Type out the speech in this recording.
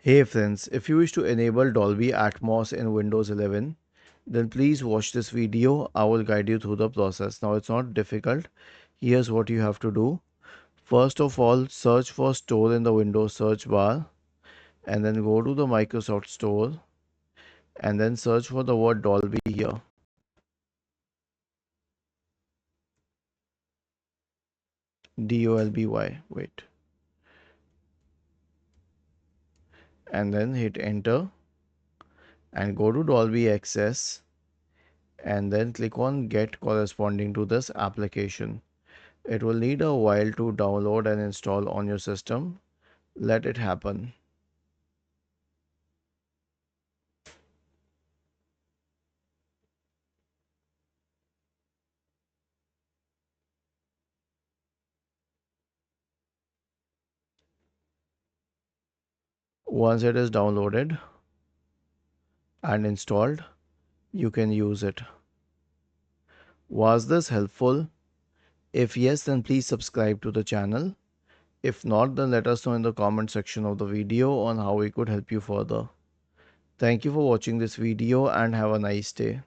Hey friends, if you wish to enable Dolby Atmos in Windows 11, then please watch this video. I will guide you through the process. Now it's not difficult. Here's what you have to do. First of all, search for Store in the Windows search bar and then go to the Microsoft Store and then search for the word Dolby here. Dolby. Wait. And then hit enter and go to Dolby Access and then click on Get corresponding to this application. It will need a while to download and install on your system. Let it happen. Once it is downloaded and installed, you can use it. Was this helpful? If yes, then please subscribe to the channel. If not, then let us know in the comment section of the video on how we could help you further. Thank you for watching this video and have a nice day.